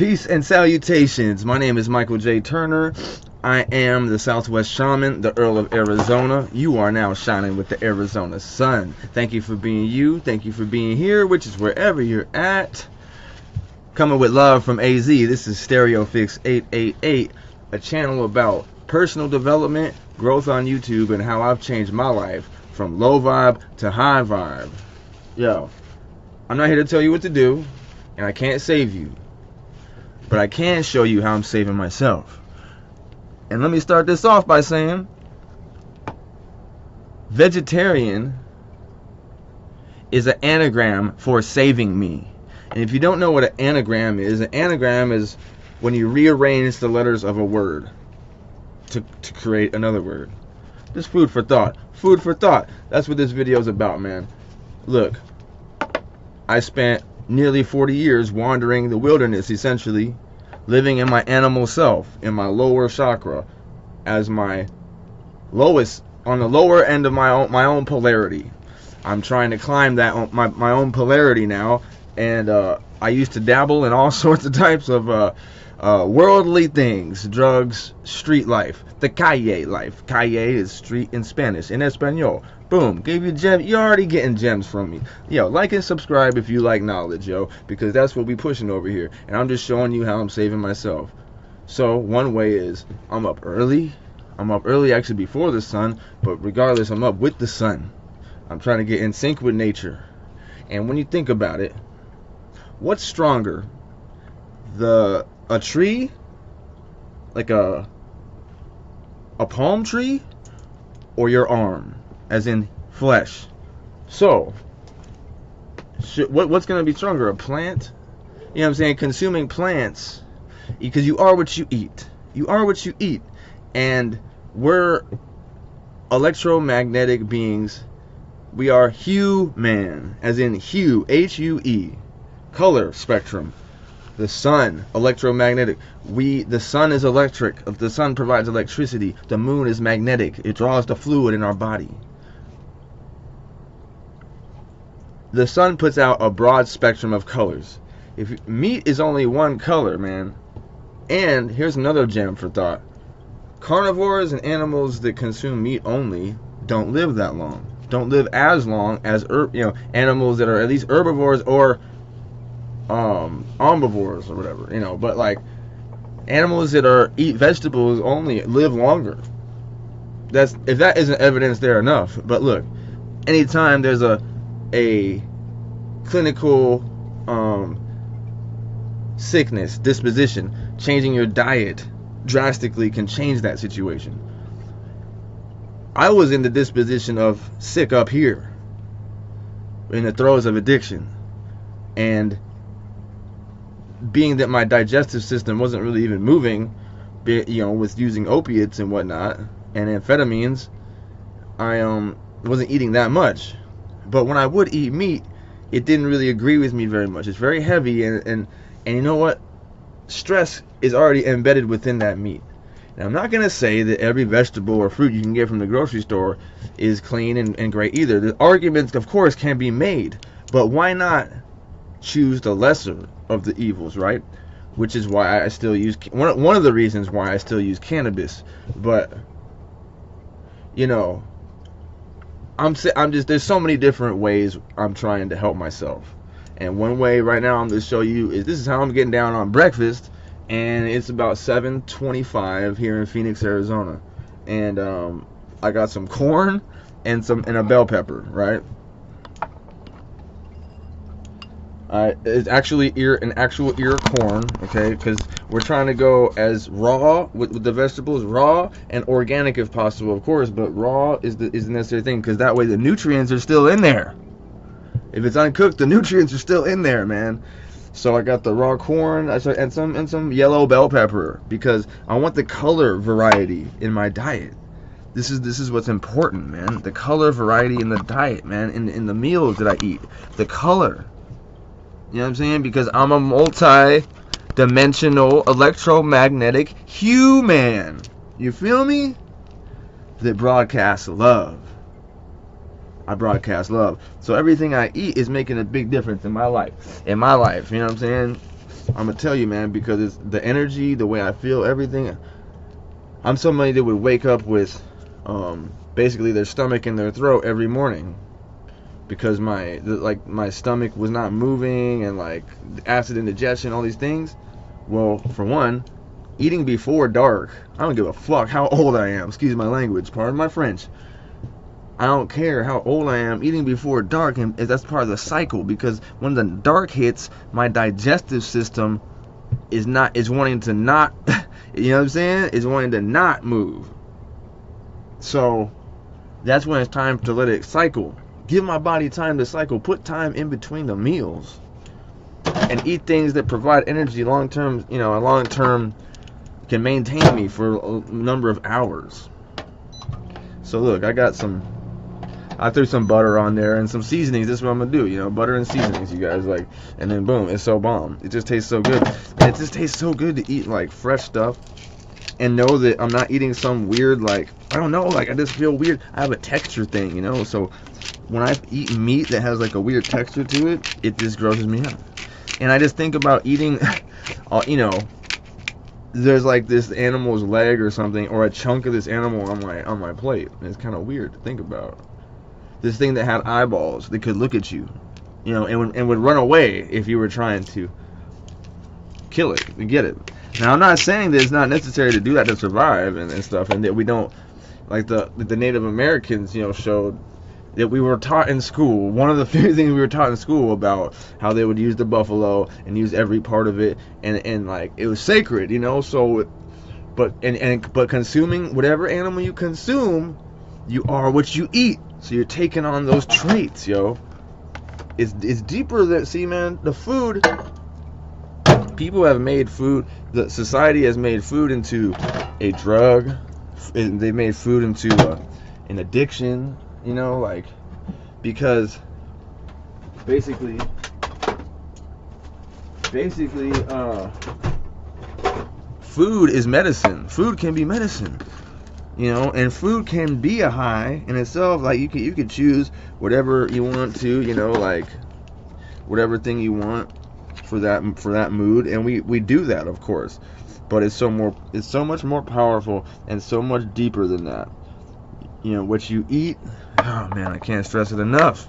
Peace and salutations. My name is Michael J. Turner. I am the Southwest Shaman, the Earl of Arizona. You are now shining with the Arizona sun. Thank you for being you. Thank you for being here, which is wherever you're at. Coming with love from AZ. This is StereoPHX 888, a channel about personal development, growth on YouTube, and how I've changed my life from low vibe to high vibe. Yo, I'm not here to tell you what to do, and I can't save you. But I can show you how I'm saving myself. And let me start this off by saying, vegetarian is an anagram for saving me. And if you don't know what an anagram is when you rearrange the letters of a word to create another word. Just food for thought. Food for thought. That's what this video is about, man. Look, I spent nearly 40 years wandering the wilderness, essentially, living in my animal self, in my lower chakra, as my lowest, on the lower end of my own polarity. I'm trying to climb that my own polarity now, and I used to dabble in all sorts of types of worldly things, drugs, street life, the calle life. Calle is street in Spanish, in Espanol. Boom, gave you gem. You're already getting gems from me. Yo, like and subscribe if you like knowledge, yo, because that's what we pushing over here. And I'm just showing you how I'm saving myself. So one way is I'm up early. I'm up early actually before the sun, but regardless, I'm up with the sun. I'm trying to get in sync with nature. And when you think about it, what's stronger? A tree, like a palm tree, or your arm, as in flesh? So what's going to be stronger, a plant? You know what I'm saying? Consuming plants, because you are what you eat. You are what you eat. And we're electromagnetic beings. We are human, as in hue, H-U-E, color spectrum. The sun, electromagnetic. The sun is electric. The sun provides electricity. The moon is magnetic. It draws the fluid in our body. The sun puts out a broad spectrum of colors. If meat is only one color, man. And here's another gem for thought. Carnivores and animals that consume meat only don't live that long. Don't live as long as animals that are at least herbivores or omnivores or whatever, but like animals that eat vegetables only live longer. If that isn't evidence there enough. But look, anytime there's a clinical sickness, disposition, changing your diet drastically can change that situation. I was in the disposition of sick up here in the throes of addiction, and being that my digestive system wasn't really even moving, with using opiates and whatnot and amphetamines, I wasn't eating that much. But when I would eat meat, it didn't really agree with me very much. It's very heavy, and you know what? Stress is already embedded within that meat. And I'm not going to say that every vegetable or fruit you can get from the grocery store is clean and great either. The arguments, of course, can be made, but why not choose the lesser of the evils, right? Which is why I still use one of the reasons why I still use cannabis. But I'm just, there's so many different ways I'm trying to help myself. And one way right now I'm going to show you is this is how I'm getting down on breakfast, and it's about 7:25 here in Phoenix, Arizona. And I got some corn and a bell pepper, right? It's actually an actual ear of corn, okay? Because we're trying to go as raw with the vegetables, raw and organic if possible, of course. But raw is the necessary thing, because that way the nutrients are still in there. If it's uncooked, the nutrients are still in there, man. So I got the raw corn and some yellow bell pepper, because I want the color variety in my diet. This is what's important, man. The color variety in the diet, man. In the meals that I eat, the color. You know what I'm saying? Because I'm a multi-dimensional electromagnetic human. You feel me? That broadcasts love. I broadcast love. So everything I eat is making a big difference in my life. You know what I'm saying? I'm gonna tell you, man, because it's the energy, the way I feel, everything. I'm somebody that would wake up with basically their stomach in their throat every morning because my stomach was not moving, and like acid indigestion, all these things. Well, for one, eating before dark, I don't give a fuck how old I am. Excuse my language, pardon my French. I don't care how old I am. Eating before dark, and that's part of the cycle, because when the dark hits, my digestive system is wanting to not, you know what I'm saying? Is wanting to not move. So that's when it's time to let it cycle. Give my body time to cycle. Put time in between the meals, and eat things that provide energy long term. You know, long term can maintain me for a number of hours. So look, I threw some butter on there and some seasonings. This is what I'm gonna do, you know, butter and seasonings, you guys, like, and then boom, it's so bomb. It just tastes so good. And it just tastes so good to eat like fresh stuff and know that I'm not eating some weird, like, I don't know, like I just feel weird. I have a texture thing, you know, so when I eat meat that has like a weird texture to it, it just grosses me out. And I just think about eating, you know, there's like this animal's leg or something, or a chunk of this animal on my plate. And it's kind of weird to think about. This thing that had eyeballs that could look at you, you know, and would run away if you were trying to kill it and get it. Now, I'm not saying that it's not necessary to do that to survive and stuff, and that we don't, like the Native Americans, you know, showed that we were taught in school. One of the few things we were taught in school about how they would use the buffalo and use every part of it, and like it was sacred, you know. So, but consuming whatever animal you consume, you are what you eat. So you're taking on those traits, yo. It's deeper than, see, man, the food, people have made food, the society has made food into a drug. They've made food into an addiction, you know, like, because basically, food is medicine. Food can be medicine. You know, and food can be a high in itself. Like you could choose whatever you want to, you know, like whatever thing you want for that mood, and we do that, of course. But it's so much more powerful and so much deeper than that. You know, what you eat, oh man, I can't stress it enough.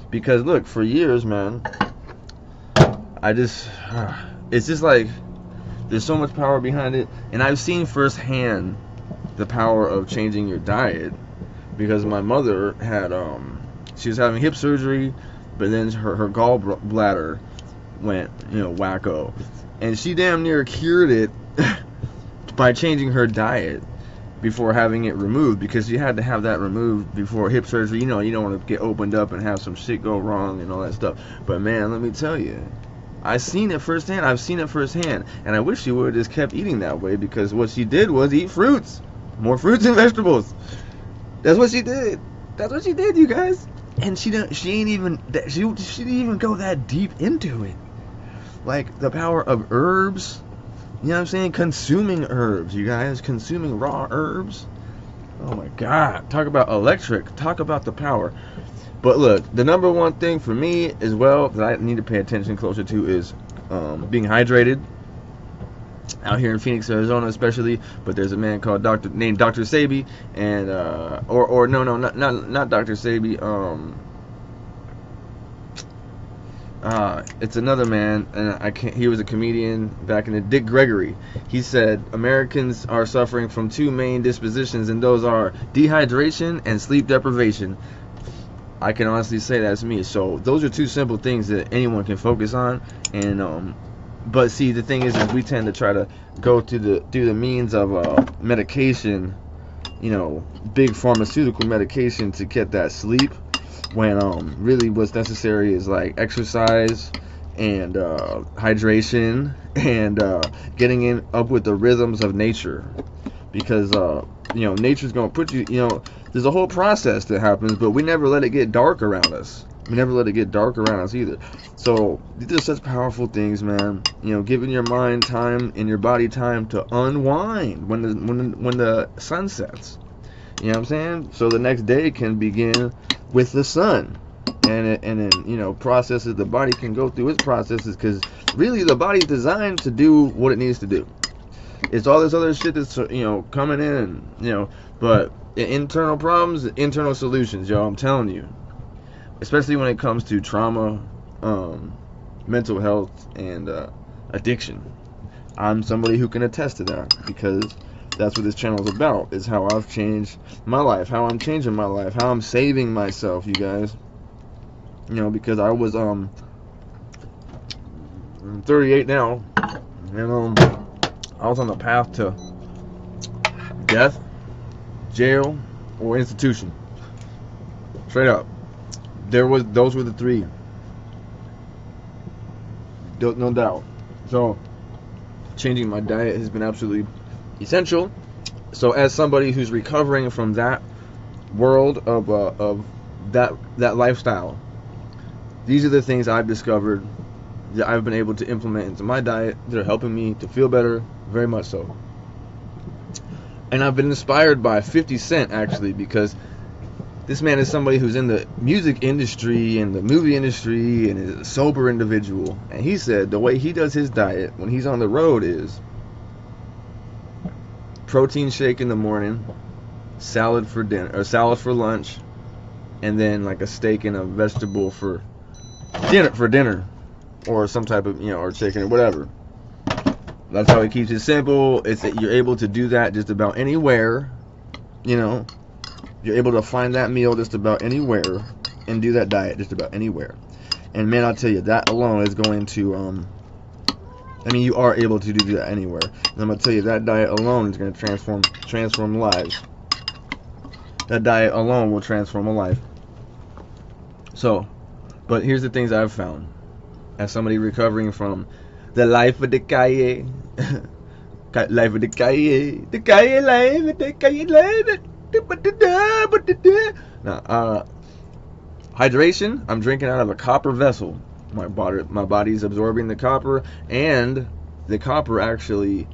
Because look, for years, man, it's just like there's so much power behind it, and I've seen firsthand the power of changing your diet, because my mother had she was having hip surgery, but then her gallbladder went, you know, wacko, and she damn near cured it by changing her diet before having it removed, because you had to have that removed before hip surgery. You know, you don't want to get opened up and have some shit go wrong and all that stuff. But man, let me tell you, I've seen it firsthand, and I wish she would have just kept eating that way, because what she did was eat fruits. More fruits and vegetables. That's what she did. You guys. And she didn't even go that deep into it. Like the power of herbs. You know what I'm saying? Consuming herbs, you guys. Consuming raw herbs. Oh my God. Talk about electric. Talk about the power. But look, the number one thing for me as well that I need to pay attention closer to is being hydrated. Out here in Phoenix, Arizona, especially, but there's a man called named Dr. Sebi, and not Dr. Sebi. It's another man, and he was a comedian back in the Dick Gregory. He said Americans are suffering from two main dispositions, and those are dehydration and sleep deprivation. I can honestly say that's me. So those are two simple things that anyone can focus on, and but see, the thing is we tend to try to go through the means of medication, you know, big pharmaceutical medication to get that sleep, when really what's necessary is like exercise and hydration and getting up with the rhythms of nature, because you know, nature's gonna put you, you know, there's a whole process that happens, but we never let it get dark around us. We never let it get dark around us either. So these are such powerful things, man. You know, giving your mind time and your body time to unwind when the sun sets. You know what I'm saying? So the next day can begin with the sun, and then, you know, processes, the body can go through its processes, because really the body's designed to do what it needs to do. It's all this other shit that's, you know, coming in, and, you know, but internal problems, internal solutions, yo, I'm telling you. Especially when it comes to trauma, mental health, and addiction. I'm somebody who can attest to that, because that's what this channel is about, is how I've changed my life, how I'm changing my life, how I'm saving myself, you guys. You know, because I was, I'm 38 now, and, I was on the path to death, jail, or institution. Straight up. Those were the three. No doubt. So, changing my diet has been absolutely essential. So, as somebody who's recovering from that world of that lifestyle, these are the things I've discovered that I've been able to implement into my diet that are helping me to feel better, very much so. And I've been inspired by 50 Cent, actually, because this man is somebody who's in the music industry and the movie industry and is a sober individual. And he said the way he does his diet when he's on the road is protein shake in the morning, salad for dinner, or salad for lunch, and then like a steak and a vegetable for dinner, or some type of, you know, or chicken or whatever. That's how he keeps it simple. It's that you're able to do that just about anywhere, you know. You're able to find that meal just about anywhere and do that diet just about anywhere. And man, I'll tell you, that alone is going to, I mean, you are able to do that anywhere. And I'm going to tell you, that diet alone is going to transform lives. That diet alone will transform a life. So, but here's the things I've found. As somebody recovering from the life of the calle, life of the calle, the calle life, the calle life. Now, hydration, I'm drinking out of a copper vessel. My body's absorbing the copper, and the copper actually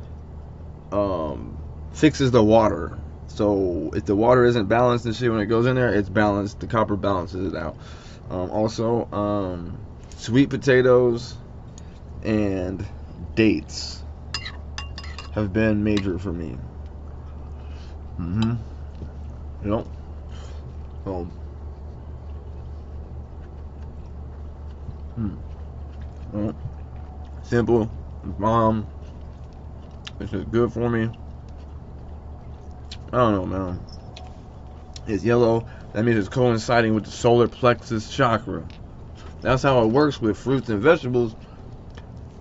fixes the water. So if the water isn't balanced and shit, when it goes in there, it's balanced. The copper balances it out. Also, sweet potatoes and dates have been major for me. You know, simple, mom. This is good for me. I don't know, man. It's yellow. That means it's coinciding with the solar plexus chakra. That's how it works with fruits and vegetables.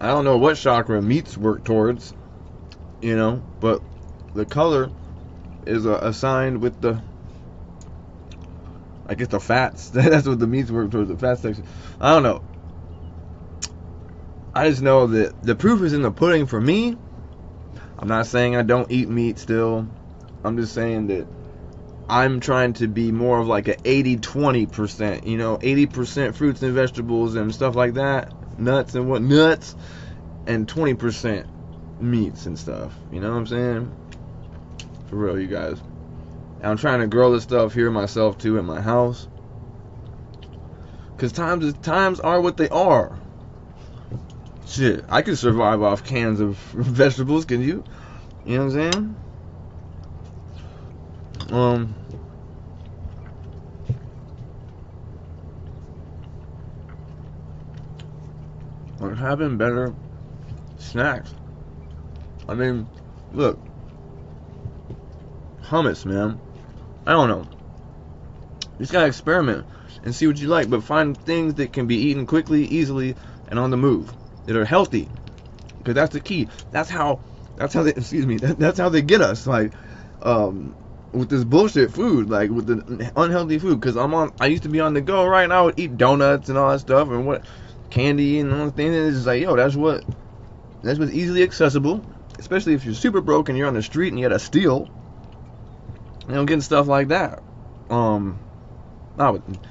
I don't know what chakra meats work towards, you know, but the color is assigned with the, I guess, the fats. That's what the meats work towards, the fat section. I don't know. I just know that the proof is in the pudding for me. I'm not saying I don't eat meat still. I'm just saying that I'm trying to be more of like an 80-20%, you know, 80% fruits and vegetables and stuff like that, nuts, and 20% meats and stuff, you know what I'm saying? For real, you guys. And I'm trying to grow this stuff here myself too in my house, because times are what they are. Shit, I could survive off cans of vegetables, can you? You know what I'm saying? Like having better snacks. I mean, look, hummus, man. I don't know. You just gotta experiment and see what you like, but find things that can be eaten quickly, easily, and on the move, that are healthy, because that's the key. That's how they, excuse me, that's how they get us, like, with this bullshit food, like with the unhealthy food. Because I used to be on the go, right? And I would eat donuts and all that stuff, and what, candy and all the things. And it's just like, yo, that's what's easily accessible, especially if you're super broke and you're on the street and you gotta steal. You know, getting stuff like that. Don't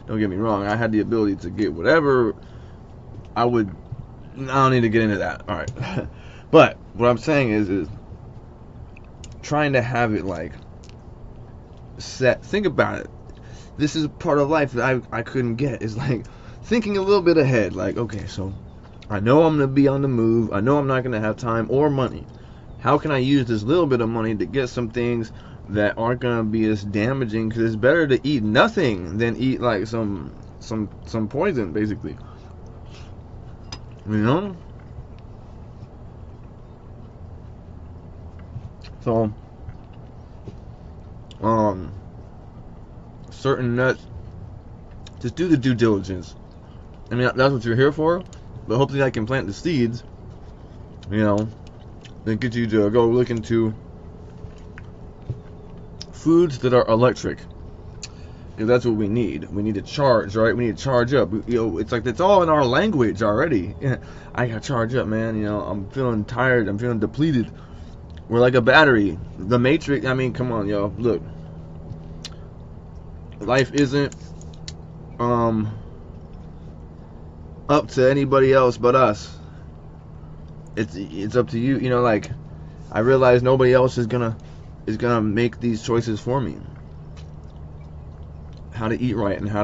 get me wrong, I had the ability to get whatever I don't need to get into that. All right. But what I'm saying is trying to have it like set. Think about it. This is part of life that I couldn't get. Is like thinking a little bit ahead. Like, okay, so I know I'm going to be on the move. I know I'm not going to have time or money. How can I use this little bit of money to get some things that aren't going to be as damaging? Because it's better to eat nothing than eat like some poison, basically. You know? So, certain nuts, just do the due diligence. I mean, that's what you're here for, but hopefully I can plant the seeds, you know, and get you to go look into foods that are electric. Because that's what we need. We need to charge, right? We need to charge up. You know, it's like it's all in our language already. I gotta charge up, man. You know, I'm feeling tired. I'm feeling depleted. We're like a battery. The Matrix. I mean, come on, yo. Look, life isn't up to anybody else but us. It's up to you. You know, like I realize nobody else is gonna make these choices for me. How to eat right and how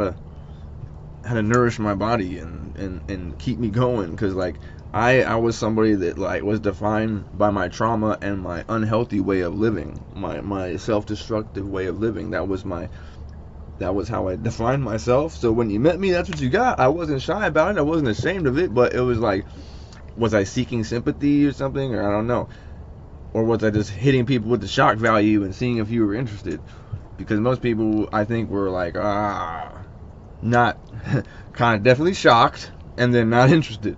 to nourish my body and keep me going, because like I was somebody that like was defined by my trauma and my unhealthy way of living, my self-destructive way of living. That was how I defined myself. So when you met me, that's what you got. I wasn't shy about it. I wasn't ashamed of it, but it was like, was I seeking sympathy or something, or I don't know, or was I just hitting people with the shock value and seeing if you were interested? Because most people, I think, were like, not kind of definitely shocked and then not interested.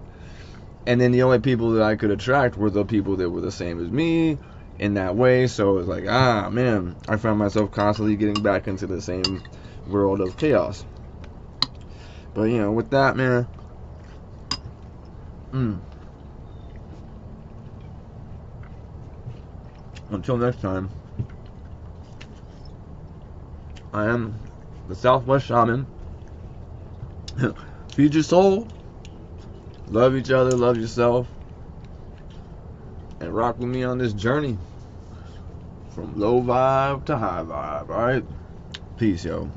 And then the only people that I could attract were the people that were the same as me in that way. So it was like, man, I found myself constantly getting back into the same world of chaos. But, you know, with that, man, until next time, I am the Southwest Shaman. Feed your soul, love each other, love yourself, and rock with me on this journey from low vibe to high vibe. Alright? Peace, yo.